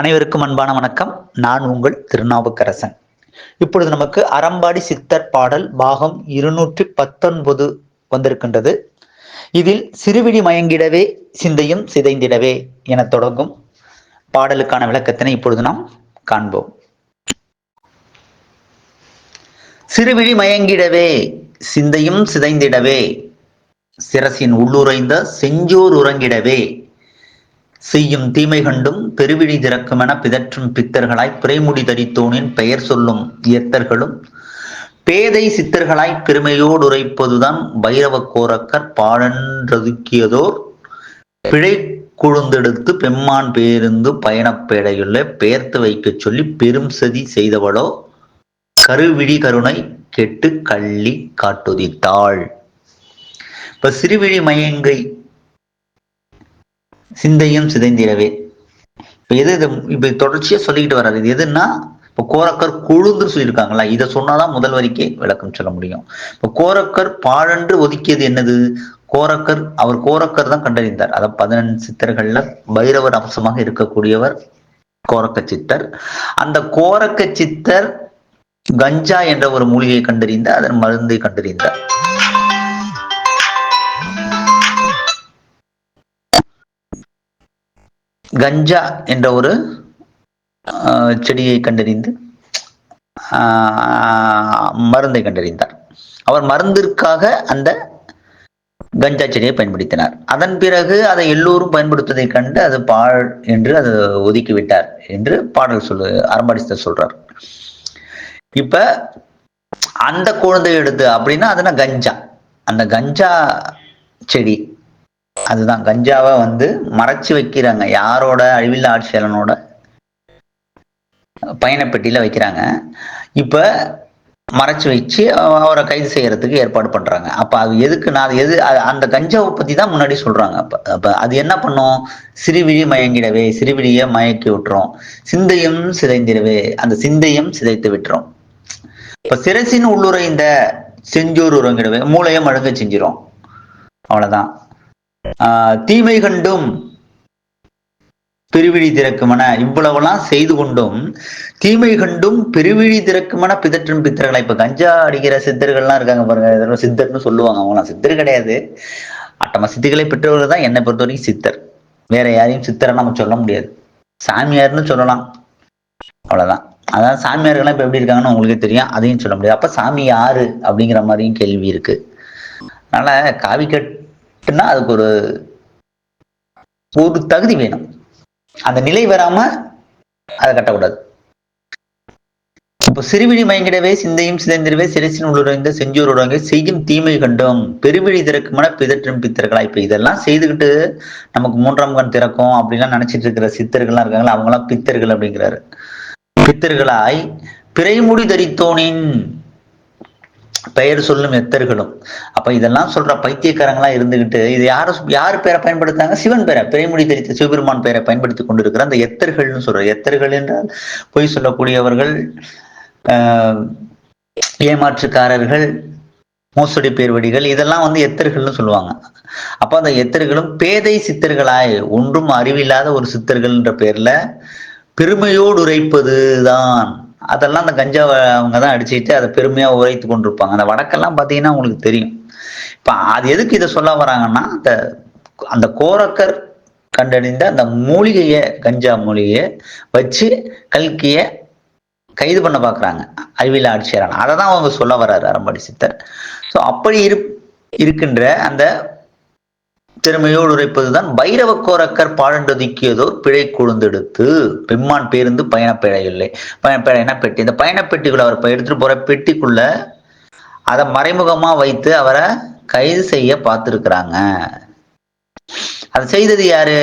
அனைவருக்கும் அன்பான வணக்கம். நான் உங்கள் திருநாவுக்கரசன். இப்பொழுது நமக்கு அறம்பாடி சித்தர் பாடல் பாகம் 219 வந்திருக்கின்றது. இதில் சிறுவிழி மயங்கிடவே சிந்தையும் சிதைந்திடவே என தொடங்கும் பாடலுக்கான விளக்கத்தினை இப்பொழுது நாம் காண்போம். சிறுவிழி மயங்கிடவே சிந்தையும் சிதைந்திடவே சிரசின் உள்ளுரைந்த செஞ்சோர் உறங்கிடவே செய்யும் தீமை கண்டும் பெருவிழி திறக்குமென பிதற்றும் பித்தர்களாய் பிறைமுடி தரித்தோனின் பெயர் சொல்லும் இயத்தர்களும் பேதை சித்தர்களாய் பெருமையோடு உரைப்பதுதான் பைரவ கோரக்கர் பாடன்றதுக்கியதோர் பிழை குழுந்தெடுத்து பெம்மான் பேருந்து பயணப்பேடையுள்ள பெயர்த்து வைக்க சொல்லி பெரும் சதி செய்தவளோ கருவிழி கருணை கெட்டு கள்ளி காட்டுதித்தாள். இப்ப சிறுவிழி மயங்கை சிந்தையும் சிதைந்திடவே இப்ப தொடர்ச்சியா சொல்லிக்கிட்டு வர்றாரு. இது எதுன்னா இப்ப கோரக்கர் கொழுந்து சொல்லியிருக்காங்களா, இதை சொன்னாதான் முதல் வரிக்கே விளக்கம் சொல்ல முடியும். இப்ப கோரக்கர் பாழன்று ஒதுக்கியது என்னது? அவர் கோரக்கர் தான் கண்டறிந்தார். அத 15 சித்தர்கள்ல பைரவர் அம்சமாக இருக்கக்கூடியவர் கோரக்க சித்தர். அந்த கோரக்க சித்தர் கஞ்சா என்ற ஒரு மூலிகையை கண்டறிந்தார், அதன் மருந்தை கண்டறிந்தார். கஞ்சா என்ற ஒரு செடியை கண்டறிந்து மருந்தை கண்டறிந்தார். அவர் மருந்திற்காக அந்த கஞ்சா செடியை பயன்படுத்தினார். அதன் பிறகு அதை எல்லோரும் பயன்படுத்துவதை கண்டு அது பாழ் என்று அதை ஒதுக்கிவிட்டார் என்று பாடல் அறம்பாடி சொல்றார். இப்ப அந்த குழந்தை எடுத்து அப்படின்னா அதுனா கஞ்சா, அந்த கஞ்சா செடி அதுதான் கஞ்சாவை மறைச்சு வைக்கிறாங்க. யாரோட? அழிவில்லா ஆட்சியாளனோட பயணப்பெட்டியில வைக்கிறாங்க. இப்ப மறைச்சு வச்சு அவரை கைது செய்யறதுக்கு ஏற்பாடு பண்றாங்க. அப்ப அது எதுக்குன்னா அந்த கஞ்சாவை பத்தி தான் முன்னாடி சொல்றாங்க. அப்ப அது என்ன பண்ணும்? சிறுவிழி மயங்கிடவே சிறுவிழிய மயக்கி விட்டுரும், சிந்தையும் சிதைந்திடவே அந்த சிந்தையும் சிதைத்து விட்டுரும். இப்ப சிரசின் உள்ளுரைந்த செஞ்சோர் உறங்கிடவே மூளையை மழுங்க செஞ்சிரும், அவ்வளவுதான். தீமை கண்டும் பெருவிழி திறக்குமென இவ்வளவெல்லாம் செய்து கொண்டும் தீமை கண்டும் பெருவிழி திறக்குமென பிதற்றும் பித்தர்களை. இப்ப கஞ்சா அடிக்கிற சித்தர்கள்லாம் இருக்காங்க பாருங்க, சித்தர்னு சொல்லுவாங்க. அவங்களாம் சித்தர் கிடையாது, அட்டம சித்திகளை பெற்றவர்கள் தான் என்னை பொறுத்த வரைக்கும் சித்தர். வேற யாரையும் சித்தரை நம்ம சொல்ல முடியாது, சாமியார்னு சொல்லலாம், அவ்வளவுதான். அதான் சாமியார்கள்லாம் இப்ப எப்படி இருக்காங்கன்னு உங்களுக்கே தெரியும், அதையும் சொல்ல முடியாது. அப்ப சாமி யாரு அப்படிங்கிற மாதிரியும் கேள்வி இருக்கு. அதனால காவிக்கட்டுன்னா அதுக்கு ஒரு தகுதி வேணும், அந்த நிலை வராம அதை கட்டக்கூடாது. இப்போ சிறுவிழி மயங்கிடவே சிந்தையும் சிதைந்திடவே சிரசின் உள்ளுரைந்த செஞ்சோர் உறங்க செய்யும் தீமை கண்டும் பெருவிழி திறக்குமென பிதற்றும் பித்தர்களா. இப்ப இதெல்லாம் செய்துக்கிட்டு நமக்கு 3ஆம் கண் திறக்கும் அப்படிலாம் நினைச்சிட்டு இருக்கிற சித்தர்கள்லாம் இருக்காங்களா, அவங்களாம் பித்தர்கள் அப்படிங்கிறாரு. பித்தர்களாய் பிறைமுடி தரித்தோனின் பெயர் சொல்லும் எத்தர்களும். அப்ப இதெல்லாம் சொல்ற பைத்தியக்காரங்களா இருந்துகிட்டு இது யாரு பேரை பயன்படுத்தாங்க? சிவன் பேரை, பிறைமுடி தரித்த சிவபெருமான் பெயரை பயன்படுத்தி கொண்டிருக்கிற அந்த எத்தர்கள்னு சொல்ற. எத்தர்கள் என்றால் பொய் சொல்லக்கூடியவர்கள், ஏமாற்றுக்காரர்கள், மோசடி பேர்வடிகள், இதெல்லாம் எத்தர்கள்னு சொல்லுவாங்க. அப்ப அந்த எத்தர்களும் பேதை சித்தர்களாய் ஒன்றும் அறிவில்லாத ஒரு சித்தர்கள் என்ற பேர்ல பெருமையோடு உரைப்பதுதான். அதெல்லாம் அந்த கஞ்சாவை அவங்க தான் அடிச்சுட்டு அதை பெருமையா உரைத்து கொண்டிருப்பாங்க. அந்த வடக்கெல்லாம் பாத்தீங்கன்னா உங்களுக்கு தெரியும். இப்ப அது எதுக்கு இதை சொல்ல வராங்கன்னா, அந்த கோரக்கர் கண்டறிந்த அந்த மூலிகைய கஞ்சா மூலிகைய வச்சு கல்கிய கைது பண்ண பாக்குறாங்க, அறிவியல் ஆட்சியரான. அதை தான் அவங்க சொல்ல வர்றாரு அறம்பாடி சித்தர். ஸோ அப்படி இருக்கின்ற அந்த திறமையோடு உரைப்பதுதான் பைரவ கோரக்கர் பாழன்றதுக்கியதோர் பிழை கொழுந்தெடுத்து பெம்மான் பேருந்து பயணப்பேடையில்லை. பயணப்பேடைனா பெட்டி. இந்த பயணப்பெட்டிக்குள்ள அவர் எடுத்துட்டு போற பெட்டிக்குள்ள அதை மறைமுகமா வைத்து அவரை கைது செய்ய பார்த்திருக்கிறாங்க. அதை செய்தது யாரு?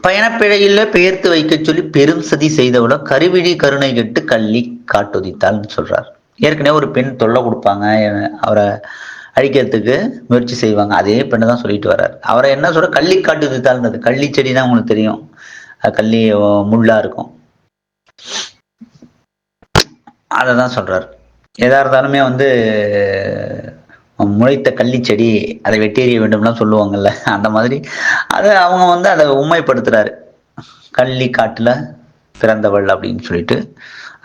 பயணப்பேடையில பெயர்த்து வைக்க சொல்லி பெரும் சதி செய்தவளோ கருவிழி கருணை கெட்டு கள்ளி காட்டுதித்தாள்னு சொல்றார். ஏற்கனவே ஒரு பெண் தொல்லை கொடுப்பாங்க, அவரை அழிக்கிறதுக்கு முயற்சி செய்வாங்க. அதே பெண்ணை தான் சொல்லிட்டு வர்றாரு. அவரை என்ன சொல்ற? கள்ளி காட்டுதித்தாள்ன்றது. கள்ளி செடினா உங்களுக்கு தெரியும், கள்ளி முள்ளா இருக்கும், அததான் சொல்றாரு. எதா இருந்தாலுமே முளைத்த கள்ளி செடி அதை வெட்டேறிய வேண்டும்லாம் சொல்லுவாங்கல்ல, அந்த மாதிரி அதை அவங்க அதை உண்மைப்படுத்துறாரு. கள்ளி காட்டுல பிறந்தவள் அப்படின்னு சொல்லிட்டு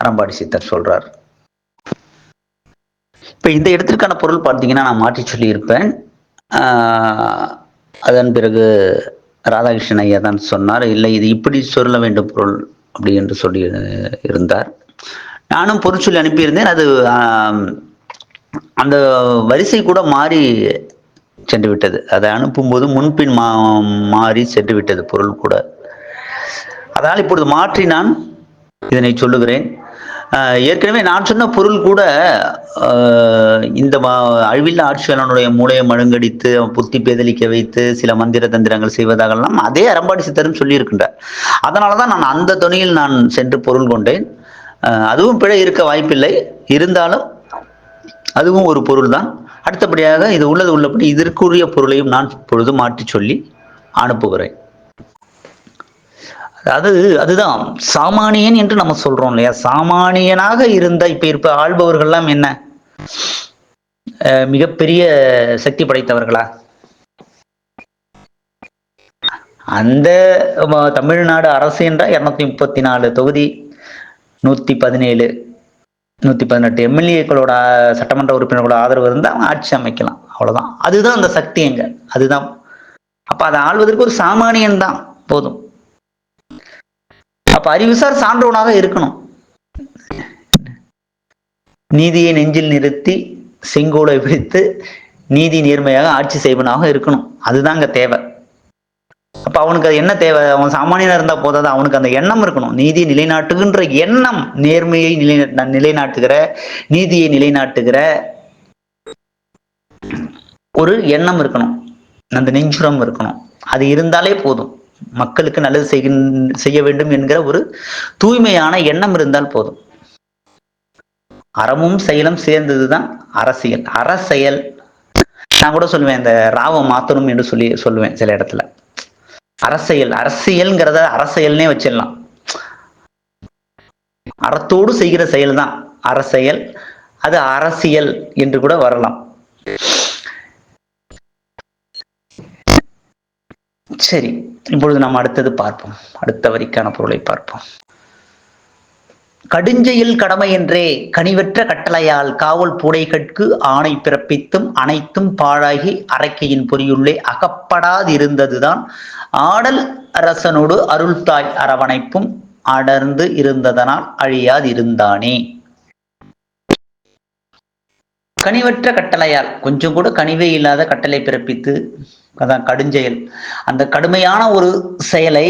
அறம்பாடி சித்தர் சொல்றார். இப்ப இந்த இடத்திற்கான பொருள் பார்த்தீங்கன்னா நான் மாற்றி சொல்லி இருப்பேன். அதன் பிறகு ராதாகிருஷ்ணன் ஐயா தான் சொன்னார், இல்லை இது இப்படி சொல்ல வேண்டும் பொருள் அப்படி என்று சொல்லி இருந்தார். நானும் பொருள் சொல்லி அனுப்பியிருந்தேன். அது அந்த வரிசை கூட மாறி சென்று விட்டது. அதை அனுப்பும்போது முன்பின் மாறி சென்று விட்டது பொருள் கூட. அதனால் இப்பொழுது மாற்றி நான் இதனை சொல்லுகிறேன். ஏற்கனவே நான் சொன்ன பொருள் கூட இந்த அழிவில்லா ஆட்சியாளனுடைய மூளையை மழுங்கடித்து புத்தி பேதலிக்க வைத்து சில மந்திர தந்திரங்கள் செய்வதாகலாம் அதே அறம்பாடி சித்தரும் சொல்லியிருக்கின்றார். அதனாலதான் நான் அந்த துணியில் நான் சென்று பொருள் கொண்டேன். அதுவும் பிழை இருக்க வாய்ப்பில்லை. இருந்தாலும் அதுவும் ஒரு பொருள் தான். அடுத்தபடியாக இது உள்ளது உள்ளபடி இதற்குரிய பொருளையும் நான் இப்பொழுது மாற்றி சொல்லி அனுப்புகிறேன். அதுதான் சாமானியன் என்று நம்ம சொல்றோம் இல்லையா? சாமானியனாக இருந்த இப்ப ஆள்பவர்கள்லாம் என்ன மிகப்பெரிய சக்தி படைத்தவர்களா? அந்த தமிழ்நாடு அரசு என்ற 234 தொகுதி 117 118 எம்எல்ஏக்களோட சட்டமன்ற உறுப்பினர்களோட ஆதரவு இருந்தா அவங்க ஆட்சி அமைக்கலாம். அவ்வளவுதான். அதுதான் அந்த சக்தி எங்க. அதுதான். அப்ப அதை ஆள்வதற்கு ஒரு சாமானியன் தான் போதும். அப்ப அறிவுசார் சான்றவனாக இருக்கணும். நீதியை நெஞ்சில் நிறுத்தி செங்கோலை பிடித்து நீதி நேர்மையாக ஆட்சி செய்வனாக இருக்கணும். அதுதாங்க தேவை. அப்ப அவனுக்கு அது என்ன தேவை? அவன் சாமானியனா இருந்தா போதாது, அவனுக்கு அந்த எண்ணம் இருக்கணும். நீதியை நிலைநாட்டுகின்ற எண்ணம், நேர்மையை நிலைநாட்டுகிற, நீதியை நிலைநாட்டுகிற ஒரு எண்ணம் இருக்கணும். அந்த நெஞ்சுரம் இருக்கணும். அது இருந்தாலே போதும். மக்களுக்கு நல்லது செய்ய வேண்டும் என்கிற ஒரு தூய்மையான எண்ணம் இருந்தால் போதும். அறமும் செயலும் சேர்ந்ததுதான் அரசியல். அரசியல் நான் கூட சொல்லுவேன், இந்த ராவ மாத்தணும் என்று சொல்லுவேன் சில இடத்துல. அரசியல்ங்கிறத அரசியல்னே வச்சிடலாம். அறத்தோடு செய்கிற செயல் தான் அரசியல். அது அரசியல் என்று கூட வரலாம். சரி, இப்பொழுது நாம் அடுத்தது பார்ப்போம். அடுத்த வரிக்கான பொருளை பார்ப்போம். கடுஞ்செயல் கடமை என்றே கனிவற்ற கட்டளையால் காவல் பூடைகட்கு ஆணை பிறப்பித்தும் அனைத்தும் பாழாகி அரக்கையின் பொறியுள்ளே அகப்படாதிருந்ததுதான் ஆடல் அரசனோடு அருள்தாய் அரவணைப்பும் அடர்ந்து இருந்ததனால் அழியாதிருந்தானே. கனிவற்ற கட்டளையால், கொஞ்சம் கூட கனிவே இல்லாத கட்டளை பிறப்பித்து, அதான் கடுஞ்செயல். அந்த கடுமையான ஒரு செயலை,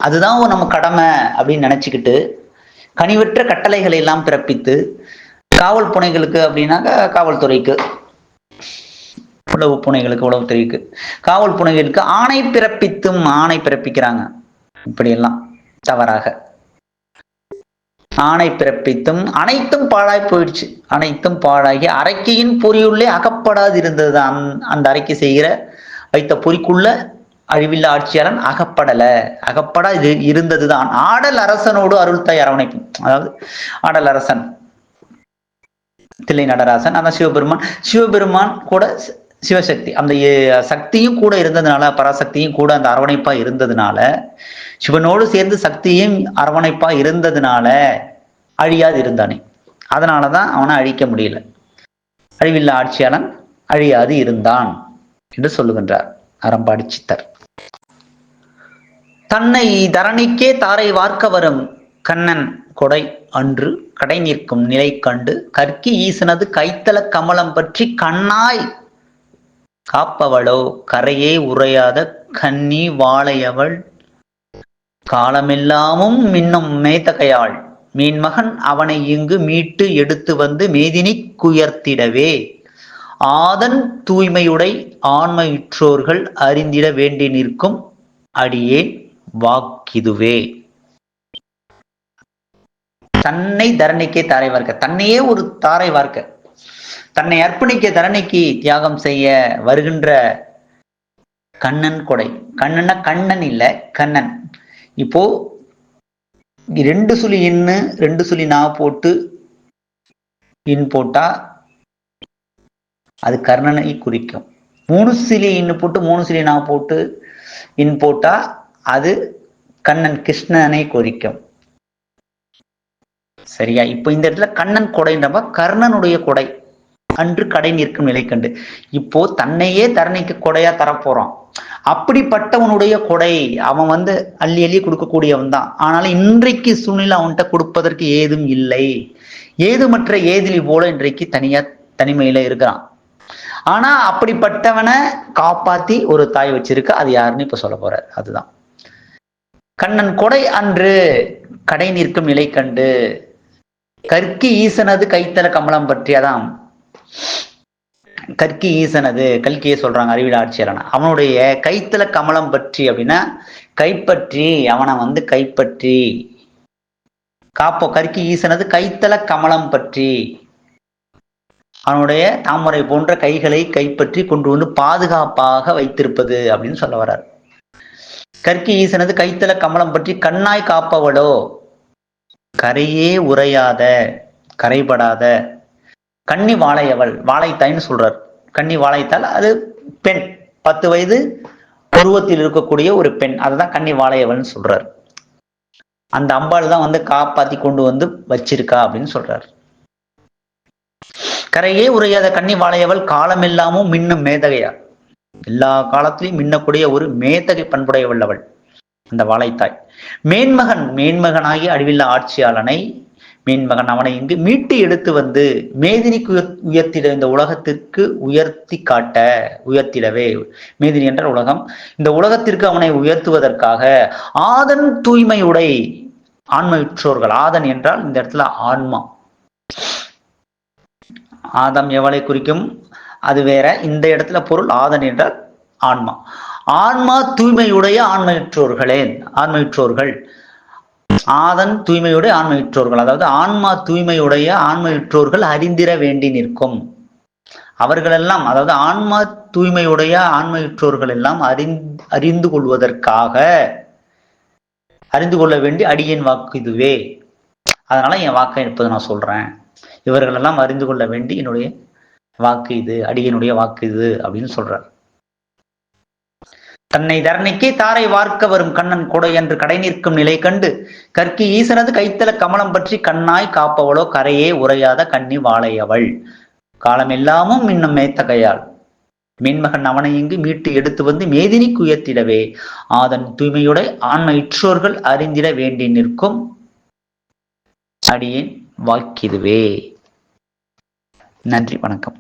அதுதான் நம்ம கடமை அப்படின்னு நினைச்சுக்கிட்டு கனிவற்ற கட்டளைகளை எல்லாம் பிறப்பித்து, காவல் புனைகளுக்கு அப்படின்னாக்க காவல்துறைக்கு, உளவு புனைகளுக்கு உளவுத்துறைக்கு, காவல் புனைகளுக்கு ஆணை பிறப்பித்தும் ஆணை பிறப்பிக்கிறாங்க. இப்படியெல்லாம் தவறாக ஆணை பிறப்பித்தும் அனைத்தும் பாழாய் போயிடுச்சு. அனைத்தும் பாழாகி அரைக்கையின் பொறியுள்ளே அகப்படாது இருந்தது. அந்த அரைக்கை செய்கிற வைத்த பொறிக்குள்ள அழிவில்லா ஆட்சியாளன் அகப்படா இது இருந்ததுதான் ஆடல் அரசனோடு அருள்தாய் அரவணைப்பும். அதாவது ஆடல் அரசன் தில்லை நடராசன், அந்த சிவபெருமான் கூட சிவசக்தி, அந்த சக்தியும் கூட இருந்ததுனால, பராசக்தியும் கூட அந்த அரவணைப்பா இருந்ததுனால, சிவனோடு சேர்ந்து சக்தியும் அரவணைப்பா இருந்ததுனால அழியாது இருந்தானே. அதனாலதான் அவனை அழிக்க முடியல. அழிவில்லா ஆட்சியாளன் அழியாது இருந்தான் என்று சொல்லுகின்றார் அறம்பாடி சித்தர். தன்னை தரணிக்கே தாரை வார்க்க வரும் கண்ணன் கொடை அன்று கடை நிற்கும் நிலை கண்டு கற்கி ஈசனது கைத்தல கமலம் பற்றி கண்ணாய் காப்பவளோ கரையே உரையாத கன்னி வாழையவள் காலமெல்லாமும் மின்னும் மேத்தகையாள் மீன்மகன் அவனை இங்கு மீட்டு எடுத்து வந்து மேதினி குயர்த்திடவே ஆதன் தூய்மையுடை ஆண்மையுற்றோர்கள் அறிந்திட வேண்டி நிற்கும் அடியேன் வாக்கிதுவே. தன்னை தரணிக்கே தாரை வார்க்க, தன்னையே ஒரு தாரை வார்க்க, தன்னை அர்ப்பணிக்க தரணிக்கு தியாகம் செய்ய வருகின்ற கண்ணன் கொடை. கண்ணன்னா கண்ணன் இல்ல, கண்ணன். இப்போ 2 சுழி இன்னு 2 சுழி நா போட்டு இன் போட்டா அது கர்ணனை குறிக்கும். 3 சுழி இன்னு போட்டு 3 சுழி நா போட்டு இன் போட்டா அது கண்ணன் கிருஷ்ணனை குறிக்கும். சரியா? இப்ப இந்த இடத்துல கண்ணன் கொடைன்றப்ப கர்ணனுடைய கொடை அன்று கடை நிற்கும் நிலை கண்டு. இப்போ தன்னையே தரணிக்கு கொடையா தரப்போறான். அப்படிப்பட்டவனுடைய கொடை அவன் அள்ளி அள்ளி கொடுக்கக்கூடியவன் தான். ஆனாலும் இன்றைக்கு சூழ்நிலை அவன்கிட்ட கொடுப்பதற்கு ஏதும் இல்லை. ஏதுமற்ற ஏதிலி போல இன்றைக்கு தனிமையில இருக்கிறான். ஆனா அப்படிப்பட்டவனை காப்பாத்தி ஒரு தாய் வச்சிருக்க. அது யாருன்னு இப்ப சொல்ல போறார். அதுதான் கண்ணன் கொடை அன்று கடை நிற்கும் நிலை கண்டு கற்கி ஈசனது கைத்தல கமலம் பற்றியதான். கற்கி ஈசனது கல்கியை சொல்றாங்க அறிவியல் ஆட்சியரான அவனுடைய கைத்தல கமலம் பற்றி அப்படின்னா கைப்பற்றி அவனை கைப்பற்றி காப்போ. கற்கி ஈசனது கைத்தல கமலம் பற்றி அவனுடைய தாமரை போன்ற கைகளை கைப்பற்றி கொண்டு பாதுகாப்பாக வைத்திருப்பது அப்படின்னு சொல்ல வர்றார். கற்கி ஈசனது கைத்தல கமலம் பற்றி கண்ணாய் காப்பவளோ கரையே உரையாத கரைபடாத கன்னி வாழையவள். வாழைத்தாய்ன்னு சொல்றார். கன்னி வாழைத்தாள் அது பெண், 10 வயது பருவத்தில் இருக்கக்கூடிய ஒரு பெண். அதுதான் கன்னி வாழையவள்னு சொல்றார். அந்த அம்பாள் தான் காப்பாத்தி கொண்டு வச்சிருக்கா அப்படின்னு சொல்றார். கரையே உரையாத கன்னி வாழையவள் காலமெல்லாமும் மின்னும் மேதகையா. எல்லா காலத்திலையும் மின்னக்கூடிய ஒரு மேதகை பண்புடையவள் அவள் அந்த வாழைத்தாய். மேன்மகனாகி அழிவில்லா ஆட்சியாளனை மேன்மகன் அவனை இங்கு மீட்டு எடுத்து மேதினிக்கு உயர்த்திட, இந்த உலகத்திற்கு உயர்த்திடவே. மேதினி என்ற உலகம், இந்த உலகத்திற்கு அவனை உயர்த்துவதற்காக ஆதன் தூய்மையுடை ஆன்மவிற்றோர்கள். ஆதன் என்றால் இந்த இடத்துல ஆன்மா. ஆதம் எவளை குறிக்கும் அது வேற. இந்த இடத்துல பொருள் ஆதன் என்றால் ஆன்மா. ஆன்மா தூய்மையுடைய ஆன்மவிற்றோர்கள். ஆதன் தூய்மையுடைய ஆன்மவிற்றோர்கள், அதாவது ஆன்மா தூய்மையுடைய ஆன்மவிற்றோர்கள் அறிந்திர வேண்டி நிற்கும். அவர்களெல்லாம், அதாவது ஆன்மா தூய்மையுடைய ஆன்மவிற்றோர்கள் எல்லாம் அறிந்து கொள்ள வேண்டி அடியேன் வாக்கு இதுவே. அதனால என் வாக்கை இப்போது நான் சொல்றேன். இவர்களெல்லாம் அறிந்து கொள்ள வேண்டி என்னுடைய வாக்கு இது, அடியனுடைய வாக்கு இது அப்படின்னு சொல்றார். தன்னை தரணிக்கே தாரை வார்க்க வரும் கண்ணன் கொடை என்று கடை நிற்கும் நிலை கண்டு கற்கி ஈசனது கைத்தல கமலம் பற்றி கண்ணாய் காப்பவளோ கரையே உரையாத கன்னி வாழையவள். காலம் எல்லாமும் இன்னும் மேத்தகையாள். மீன்மகன் அவனை இங்கு மீட்டு எடுத்து மேதினிக்கு உயர்த்திடவே ஆதன் தூய்மையுடைய ஆன்ம இற்றோர்கள் அறிந்திட வேண்டி நிற்கும் அடியேன் வாக்கிதுவே. நன்றி, வணக்கம்.